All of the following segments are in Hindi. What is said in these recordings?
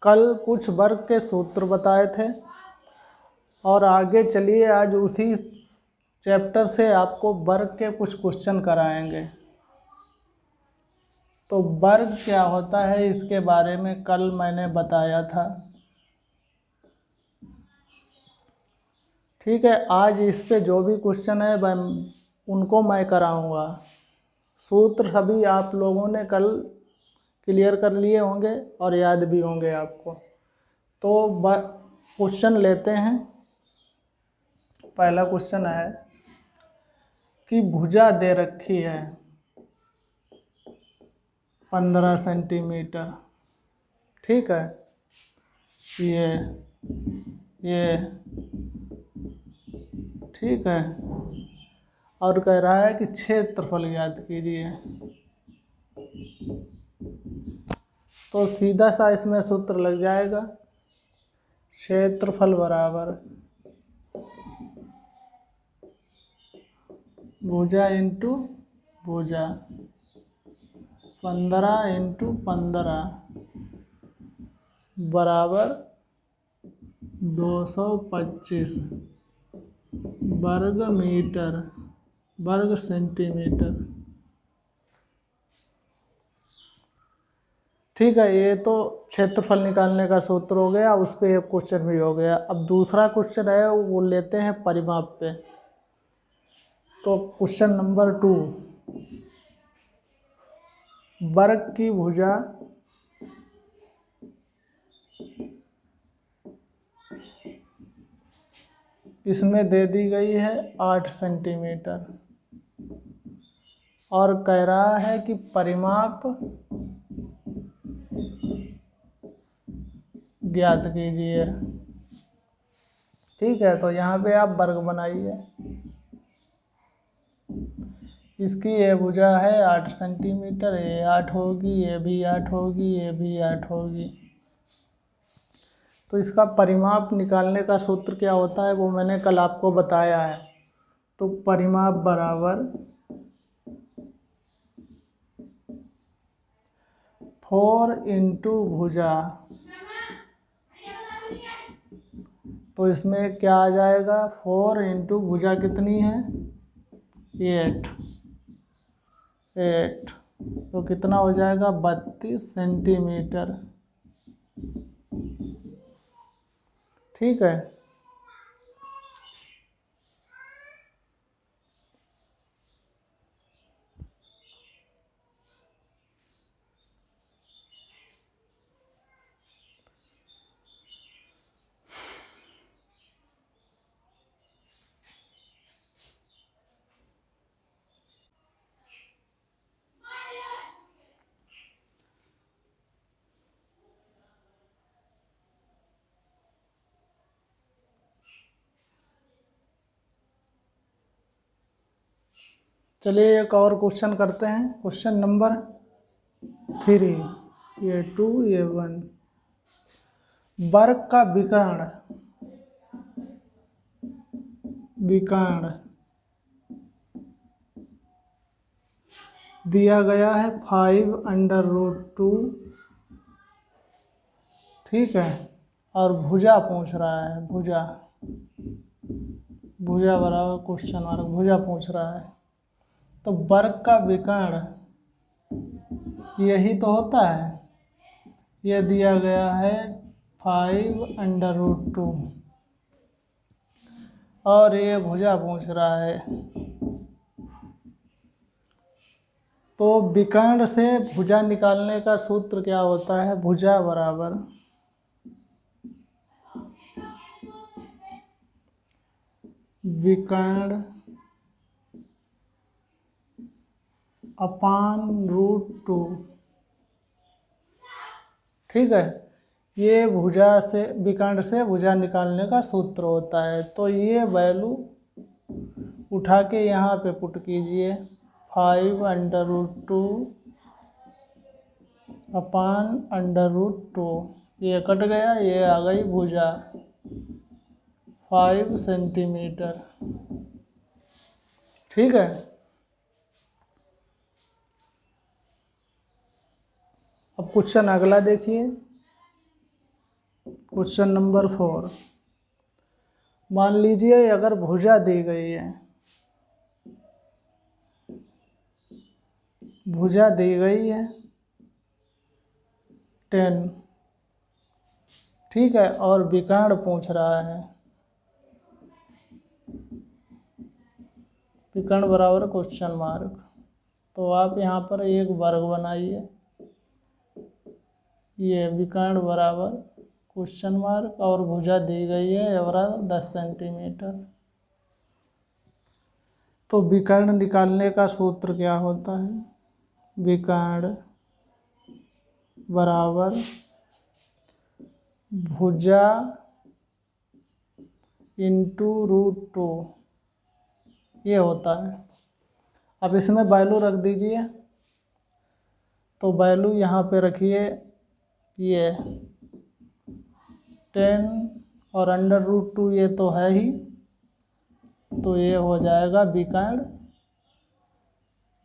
कल कुछ वर्ग के सूत्र बताए थे और आगे चलिए आज उसी चैप्टर से आपको वर्ग के कुछ क्वेश्चन कराएंगे। तो वर्ग क्या होता है इसके बारे में कल मैंने बताया था। ठीक है, आज इस पे जो भी क्वेश्चन है उनको मैं कराऊंगा। सूत्र सभी आप लोगों ने कल क्लियर कर लिए होंगे और याद भी होंगे आपको। तो क्वेश्चन लेते हैं। पहला क्वेश्चन है कि भुजा दे रखी है 15 सेंटीमीटर। ठीक है, ये ठीक है, और कह रहा है कि क्षेत्रफल ज्ञात कीजिए। तो सीधा सा इसमें सूत्र लग जाएगा, क्षेत्रफल बराबर भुजा इंटू भुजा, 15 इंटू 15 बराबर 225 वर्ग मीटर वर्ग सेंटीमीटर। ठीक है, ये तो क्षेत्रफल निकालने का सूत्र हो गया, उस पर एक क्वेश्चन भी हो गया। अब दूसरा क्वेश्चन है वो लेते हैं परिमाप पे। तो क्वेश्चन नंबर 2, वर्ग की भुजा इसमें दे दी गई है 8 सेंटीमीटर और कह रहा है कि परिमाप ज्ञात कीजिए। ठीक है, तो यहाँ पे आप वर्ग बनाइए। इसकी ये भुजा है 8 सेंटीमीटर, ये 8 होगी, ये भी 8 होगी, ये भी 8 होगी। तो इसका परिमाप निकालने का सूत्र क्या होता है वो मैंने कल आपको बताया है। तो परिमाप बराबर 4 इंटू भुजा। तो इसमें क्या आ जाएगा, 4 इंटू भुजा कितनी है 8। तो कितना हो जाएगा 32 सेंटीमीटर। ठीक है, चलिए एक और क्वेश्चन करते हैं। क्वेश्चन नंबर 3, ये 2 ये 1। वर्ग का विकर्ण दिया गया है 5√2। ठीक है, और भुजा पूछ रहा है, भुजा बराबर क्वेश्चन मार्क, भुजा पूछ रहा है। तो वर्ग का विकर्ण यही तो होता है, ये दिया गया है 5√2 और ये भुजा पूछ रहा है। तो विकर्ण से भुजा निकालने का सूत्र क्या होता है, भुजा बराबर विकर्ण अपान √2। ठीक है, ये भुजा से विकर्ण से भुजा निकालने का सूत्र होता है। तो ये वैल्यू उठा के यहाँ पे पुट कीजिए, 5√2 अपान √2। ये कट गया, ये आ गई भुजा 5 सेंटीमीटर। ठीक है, अब क्वेश्चन अगला देखिए। क्वेश्चन नंबर 4, मान लीजिए अगर भुजा दी गई है, भुजा दी गई है 10, ठीक है, और विकर्ण पूछ रहा है, विकर्ण बराबर क्वेश्चन मार्क। तो आप यहाँ पर एक वर्ग बनाइए, ये विकर्ण बराबर क्वेश्चन मार्क और भुजा दी गई है बराबर 10 सेंटीमीटर। तो विकर्ण निकालने का सूत्र क्या होता है? विकर्ण बराबर भुजा इंटू √2 ये होता है। अब इसमें वैल्यू रख दीजिए, तो वैल्यू यहाँ पे रखिए, ये 10 और √2 ये तो है ही, तो ये हो जाएगा विकर्ण,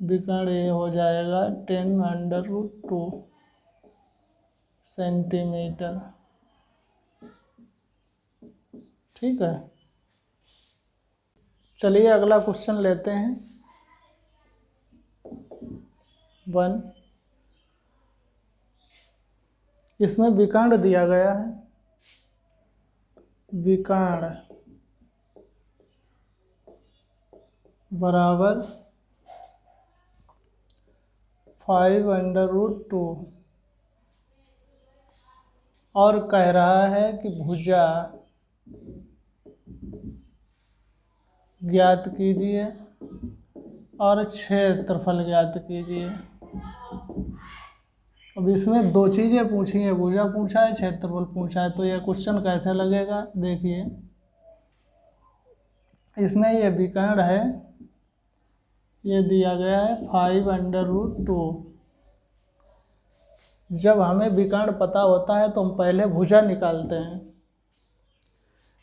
विकर्ण ये हो जाएगा 10√2 सेंटीमीटर, ठीक है। चलिए अगला क्वेश्चन लेते हैं 1। इसमें विकर्ण दिया गया है, विकर्ण बराबर 5√2 और कह रहा है कि भुजा ज्ञात कीजिए और क्षेत्रफल ज्ञात कीजिए। अब इसमें दो चीज़ें पूछी हैं, भुजा पूछा है, क्षेत्रफल पूछा है, तो यह क्वेश्चन कैसे लगेगा देखिए। इसमें ये विकर्ण है, ये दिया गया है 5√2। जब हमें विकर्ण पता होता है तो हम पहले भुजा निकालते हैं,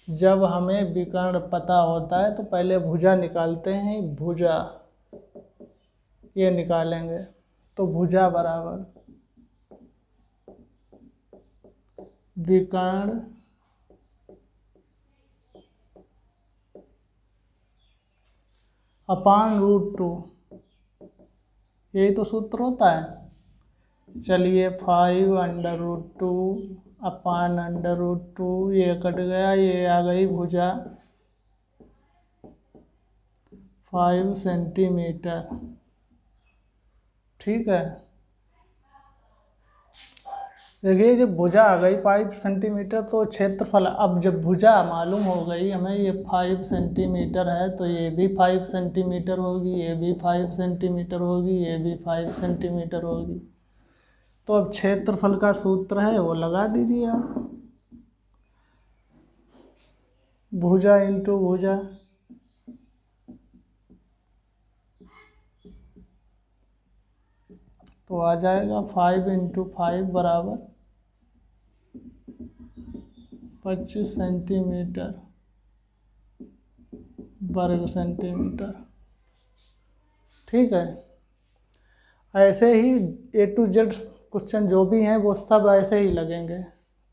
जब हमें विकर्ण पता होता है तो पहले भुजा निकालते हैं, भुजा ये निकालेंगे। तो भुजा बराबर विकर्ण अपान √2, यही तो सूत्र होता है। चलिए 5√2 अपान √2 ये कट गया, ये आ गई भुजा 5 सेंटीमीटर, ठीक है। देखिए जब भुजा आ गई 5 सेंटीमीटर तो क्षेत्रफल, अब जब भुजा मालूम हो गई हमें ये 5 सेंटीमीटर है, तो ये भी 5 सेंटीमीटर होगी, ये भी 5 सेंटीमीटर होगी, ये भी 5 सेंटीमीटर होगी। तो अब क्षेत्रफल का सूत्र है वो लगा दीजिए आप, भुजा इंटू भुजा, तो आ जाएगा 5 × 5 बराबर 25 सेंटीमीटर वर्ग सेंटीमीटर, ठीक है। ऐसे ही A to Z क्वेश्चन जो भी हैं वो सब ऐसे ही लगेंगे।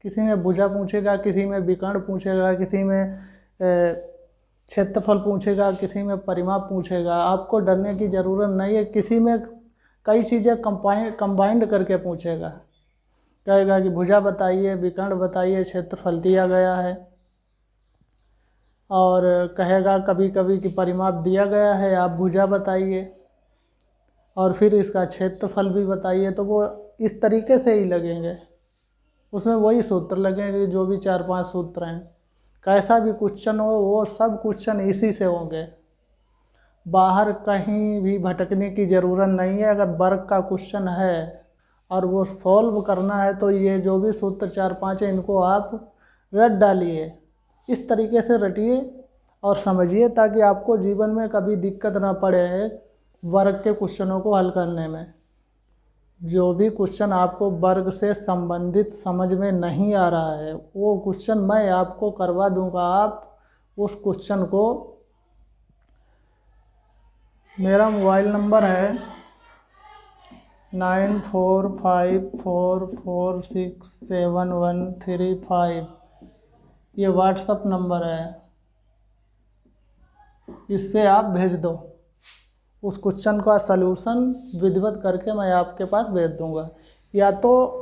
किसी में भुजा पूछेगा, किसी में विकर्ण पूछेगा, किसी में क्षेत्रफल पूछेगा, किसी में परिमाप पूछेगा। आपको डरने की ज़रूरत नहीं है, किसी में कई चीज़ें कंबाइंड करके पूछेगा। कहेगा कि भुजा बताइए, विकर्ण बताइए, क्षेत्रफल दिया गया है, और कहेगा कभी कभी कि परिमाप दिया गया है, आप भुजा बताइए और फिर इसका क्षेत्रफल भी बताइए। तो वो इस तरीके से ही लगेंगे, उसमें वही सूत्र लगेंगे जो भी 4-5 सूत्र हैं। कैसा भी क्वेश्चन हो वो सब क्वेश्चन इसी से होंगे, बाहर कहीं भी भटकने की ज़रूरत नहीं है। अगर वर्ग का क्वेश्चन है और वो सॉल्व करना है तो ये जो भी सूत्र 4-5 हैं इनको आप रट डालिए, इस तरीके से रटिए और समझिए, ताकि आपको जीवन में कभी दिक्कत ना पड़े वर्ग के क्वेश्चनों को हल करने में। जो भी क्वेश्चन आपको वर्ग से संबंधित समझ में नहीं आ रहा है वो क्वेश्चन मैं आपको करवा दूंगा। आप उस क्वेश्चन को, मेरा मोबाइल नंबर है 9454467135 ये व्हाट्सअप नंबर है, इस पे आप भेज दो। उस क्वेश्चन का सलूशन विधिवत करके मैं आपके पास भेज दूंगा। या तो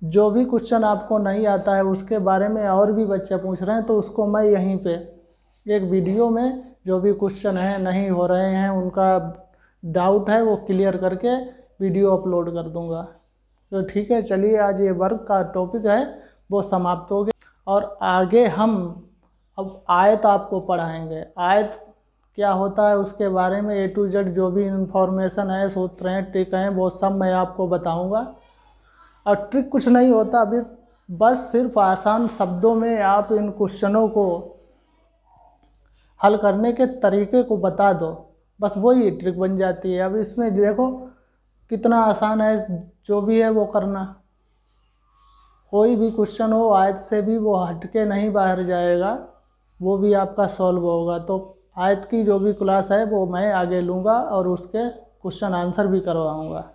जो भी क्वेश्चन आपको नहीं आता है उसके बारे में और भी बच्चे पूछ रहे हैं तो उसको मैं यहीं पे एक वीडियो में जो भी क्वेश्चन है नहीं हो रहे हैं उनका डाउट है वो क्लियर करके वीडियो अपलोड कर दूंगा। तो ठीक है, चलिए आज ये वर्क का टॉपिक है वो समाप्त हो गया और आगे हम अब आयत आपको पढ़ाएंगे। आयत क्या होता है उसके बारे में A to Z जो भी इंफॉर्मेशन है, सूत्र हैं, ट्रिक हैं, वो सब मैं आपको बताऊंगा। और ट्रिक कुछ नहीं होता, अभी बस सिर्फ आसान शब्दों में आप इन क्वेश्चनों को हल करने के तरीके को बता दो, बस वही ट्रिक बन जाती है। अब इसमें देखो कितना आसान है, जो भी है वो करना। कोई भी क्वेश्चन हो आयत से भी वो हटके नहीं बाहर जाएगा, वो भी आपका सॉल्व होगा। तो आयत की जो भी क्लास है वो मैं आगे लूँगा और उसके क्वेश्चन आंसर भी करवाऊँगा।